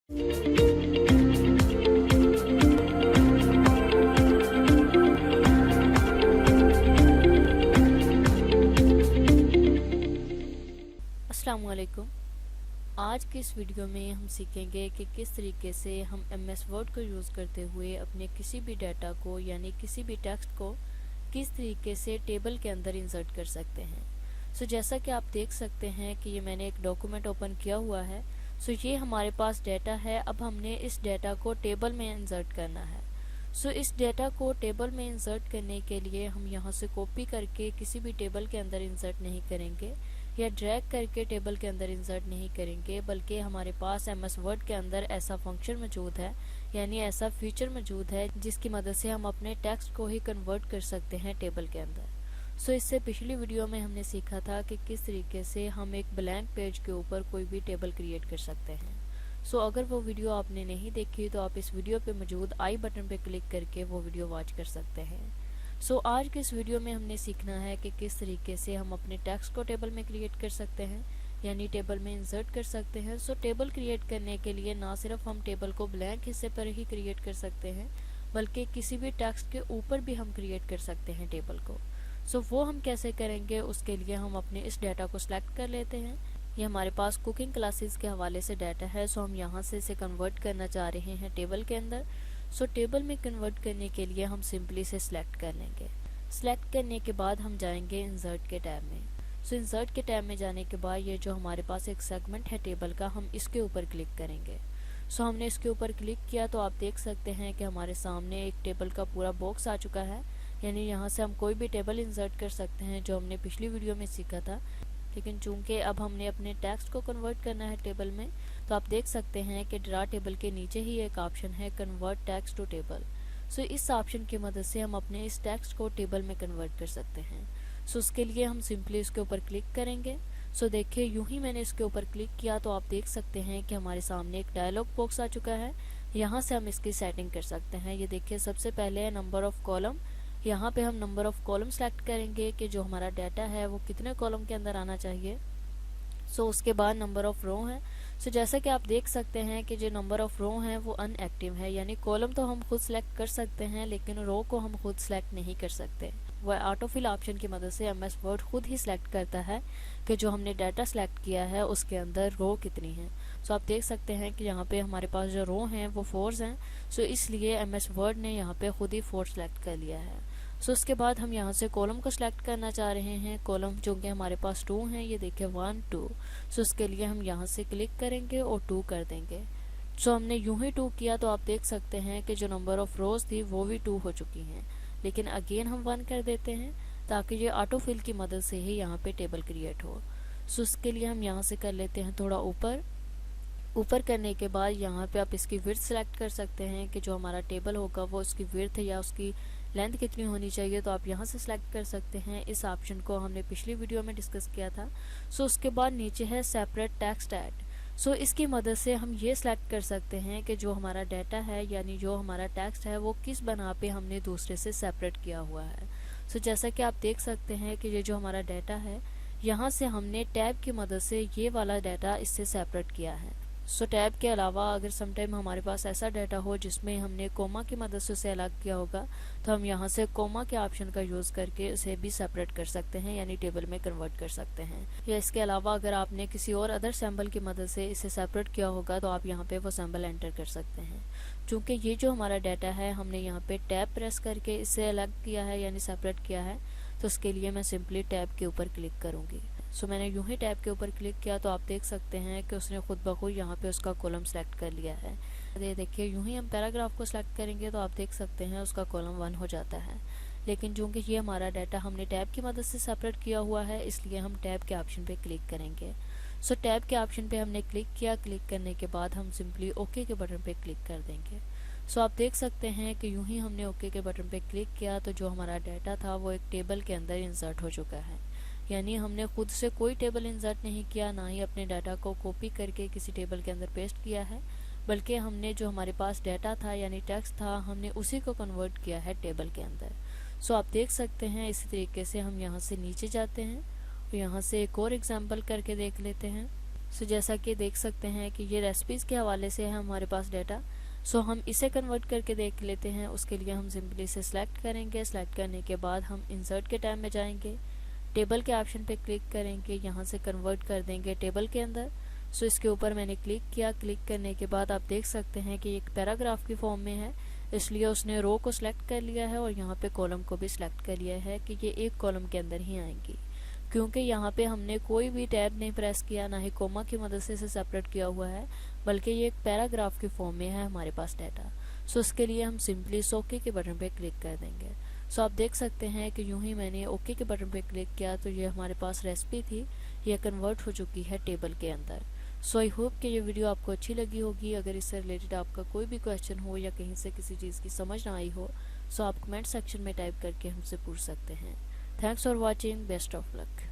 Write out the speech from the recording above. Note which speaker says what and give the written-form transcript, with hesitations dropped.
Speaker 1: अस्सलामुअलैकुम। आज की इस वीडियो में हम सीखेंगे कि किस तरीके से हम MS वर्ड को यूज़ करते हुए अपने किसी भी डाटा को यानी किसी भी टेक्स्ट को किस तरीके से टेबल के अंदर इंसर्ट कर सकते हैं। जैसा कि आप देख सकते हैं कि ये मैंने एक डॉक्यूमेंट ओपन किया हुआ है। ये हमारे पास डाटा है। अब हमने इस डाटा को टेबल में इंसर्ट करना है। इस डाटा को टेबल में इंसर्ट करने के लिए हम यहाँ से कॉपी करके किसी भी टेबल के अंदर इंसर्ट नहीं करेंगे या ड्रैग करके टेबल के अंदर इंसर्ट नहीं करेंगे, बल्कि हमारे पास MS वर्ड के अंदर ऐसा फंक्शन मौजूद है यानी ऐसा फीचर मौजूद है जिसकी मदद से हम अपने टेक्स्ट को ही कन्वर्ट कर सकते हैं टेबल के अंदर। इससे पिछली वीडियो में हमने सीखा था कि किस तरीके से हम एक ब्लैंक पेज के ऊपर कोई भी टेबल क्रिएट कर सकते हैं। अगर वो वीडियो आपने नहीं देखी तो आप इस वीडियो पे मौजूद आई बटन पे क्लिक करके वो वीडियो वॉच कर सकते हैं। आज की इस वीडियो में हमने सीखना है कि किस तरीके से हम अपने टेक्स्ट को टेबल में क्रिएट कर सकते हैं यानी टेबल में इंसर्ट कर सकते हैं। टेबल क्रिएट करने के लिए ना सिर्फ हम टेबल को ब्लैंक हिस्से पर ही क्रिएट कर सकते हैं, बल्कि किसी भी टेक्स्ट के ऊपर भी हम क्रिएट कर सकते हैं टेबल को। वो हम कैसे करेंगे, उसके लिए हम अपने इस डाटा को सिलेक्ट कर लेते हैं। ये हमारे पास कुकिंग क्लासेस के हवाले से डाटा है। हम यहाँ से इसे कन्वर्ट करना चाह रहे हैं टेबल के अंदर। टेबल में कन्वर्ट करने के लिए हम सिंपली से सिलेक्ट कर लेंगे। सिलेक्ट करने के बाद हम जाएंगे इंसर्ट के टैब में। इंसर्ट के टैब में जाने के बाद ये जो हमारे पास एक सेगमेंट है टेबल का, हम इसके ऊपर क्लिक करेंगे। हमने इसके ऊपर क्लिक किया तो आप देख सकते हैं कि हमारे सामने एक टेबल का पूरा बॉक्स आ चुका है। यानी यहाँ से हम कोई भी टेबल इंसर्ट कर सकते हैं, जो हमने पिछली वीडियो में सीखा था। लेकिन चूंकि अब हमने अपने टेक्स्ट को कन्वर्ट करना है टेबल में, तो आप देख सकते हैं कि ड्रा टेबल के नीचे ही एक ऑप्शन है कन्वर्ट टेक्स्ट टू टेबल। इस ऑप्शन की मदद से हम अपने इस टेक्स्ट को टेबल में कन्वर्ट कर सकते हैं। उसके लिए हम सिंपली इसके ऊपर क्लिक करेंगे। देखिए, यूं ही मैंने इसके ऊपर क्लिक किया तो आप देख सकते हैं कि हमारे सामने एक डायलॉग बॉक्स आ चुका है। यहाँ से हम इसकी सेटिंग कर सकते हैं। ये देखिए, सबसे पहले है नंबर ऑफ कॉलम। यहाँ पे हम नंबर ऑफ कॉलम सेलेक्ट करेंगे कि जो हमारा डाटा है वो कितने कॉलम के अंदर आना चाहिए। उसके बाद नंबर ऑफ रो है। जैसा कि आप देख सकते हैं कि जो नंबर ऑफ रो है वो अनएक्टिव है, यानी कॉलम तो हम खुद सेलेक्ट कर सकते हैं लेकिन रो को हम खुद सेलेक्ट नहीं कर सकते। वह ऑटोफिल ऑप्शन की मदद से MS वर्ड खुद ही सिलेक्ट करता है कि जो हमने डाटा सेलेक्ट किया है उसके अंदर रो कितनी है। आप देख सकते हैं कि यहाँ पे हमारे पास जो रो हैं वो 4 हैं। इसलिए MS वर्ड ने यहाँ पे खुद ही 4 सेलेक्ट कर लिया है। उसके बाद हम यहाँ से कॉलम को सिलेक्ट करना चाह रहे हैं। कॉलम जो कि हमारे पास 2 हैं, ये देखिए 1 2। उसके लिए हम यहाँ से क्लिक करेंगे और 2 कर देंगे। हमने यूं ही 2 किया तो आप देख सकते हैं कि जो नंबर ऑफ रोज थी वो भी 2 हो चुकी हैं। लेकिन अगेन हम 1 कर देते हैं ताकि ये ऑटोफिल की मदद से ही यहाँ पे टेबल क्रिएट हो। उसके लिए हम यहाँ से कर लेते हैं थोड़ा ऊपर करने के बाद यहाँ पे आप इसकी विड्थ सेलेक्ट कर सकते हैं कि जो हमारा टेबल होगा वो उसकी विड्थ या उसकी लेंथ कितनी होनी चाहिए, तो आप यहाँ से सिलेक्ट कर सकते हैं। इस ऑप्शन को हमने पिछली वीडियो में डिस्कस किया था। उसके बाद नीचे है सेपरेट टेक्स्ट ऐड। इसकी मदद से हम ये सिलेक्ट कर सकते हैं कि जो हमारा डाटा है यानी जो हमारा टेक्स्ट है वो किस बना पे हमने दूसरे से सेपरेट किया हुआ है। जैसा कि आप देख सकते हैं कि ये जो हमारा डाटा है, यहाँ से हमने टैब की मदद से ये वाला डाटा इससे सेपरेट किया है। टैब के अलावा अगर समटाइम हमारे पास ऐसा डाटा हो जिसमें हमने कोमा की मदद से उसे अलग किया होगा, तो हम यहाँ से कोमा के ऑप्शन का यूज़ करके उसे भी सेपरेट कर सकते हैं यानी टेबल में कन्वर्ट कर सकते हैं। या इसके अलावा अगर आपने किसी और अदर सैम्बल की मदद से इसे सेपरेट किया होगा तो आप यहाँ पे वो सैम्बल एंटर कर सकते हैं। चूँकि ये जो हमारा डाटा है हमने यहाँ पे टैब प्रेस करके इससे अलग किया है यानी सेपरेट किया है, तो उसके लिए मैं सिंपली टैब के ऊपर क्लिक करूँगी। मैंने यूं ही टैब के ऊपर क्लिक किया तो आप देख सकते हैं कि उसने खुद ब खुद यहाँ पे उसका कॉलम सेलेक्ट कर लिया है। ये देखिए, यूं ही हम पैराग्राफ को सिलेक्ट करेंगे तो आप देख सकते हैं उसका कॉलम 1 हो जाता है। लेकिन चूंकि ये हमारा डाटा हमने टैब की मदद से सेपरेट किया हुआ है, इसलिए हम टैब के ऑप्शन पे क्लिक करेंगे। टैब के ऑप्शन पे हमने क्लिक किया। क्लिक करने के बाद हम सिंपली ओके के बटन पे क्लिक कर देंगे। आप देख सकते हैं कि यूं ही हमने ओके के बटन पे क्लिक किया तो जो हमारा डाटा था वो एक टेबल के अंदर इंसर्ट हो चुका है। यानी हमने खुद से कोई टेबल इंसर्ट नहीं किया, ना ही अपने डाटा को कॉपी करके किसी टेबल के अंदर पेस्ट किया है, बल्कि हमने जो हमारे पास डाटा था यानी टेक्स्ट था हमने उसी को कन्वर्ट किया है टेबल के अंदर। आप देख सकते हैं इसी तरीके से हम यहाँ से नीचे जाते हैं और यहाँ से एक और एग्जाम्पल करके देख लेते हैं। सो जैसा कि देख सकते हैं कि ये रेसिपीज़ के हवाले से है हमारे पास डाटा। सो हम इसे कन्वर्ट करके देख लेते हैं। उसके लिए हम सिंपली इसे सिलेक्ट करेंगे। सिलेक्ट करने के बाद हम इंसर्ट के टैब में जाएंगे, टेबल के ऑप्शन पे क्लिक करेंगे, यहाँ से कन्वर्ट कर देंगे टेबल के अंदर। सो इसके ऊपर मैंने क्लिक किया। क्लिक करने के बाद आप देख सकते हैं कि एक पैराग्राफ की फॉर्म में है, इसलिए उसने रो को सिलेक्ट कर लिया है और यहाँ पे कॉलम को भी सिलेक्ट कर लिया है कि ये एक कॉलम के अंदर ही आएंगी, क्योंकि यहाँ पे हमने कोई भी टैब नहीं प्रेस किया, ना ही कोमा की मदद से इसे सेपरेट किया हुआ है, बल्कि ये एक पैराग्राफ की फॉर्म में है हमारे पास डाटा। सो इसके लिए हम सिंपली ओके के बटन पे क्लिक कर देंगे। सो आप देख सकते हैं कि यूं ही मैंने ओके के बटन पे क्लिक किया तो ये हमारे पास रेसिपी थी, ये कन्वर्ट हो चुकी है टेबल के अंदर। सो आई होप कि ये वीडियो आपको अच्छी लगी होगी। अगर इससे रिलेटेड आपका कोई भी क्वेश्चन हो या कहीं से किसी चीज़ की समझ ना आई हो, सो आप कमेंट सेक्शन में टाइप करके हमसे पूछ सकते हैं। Thanks for watching, best of luck.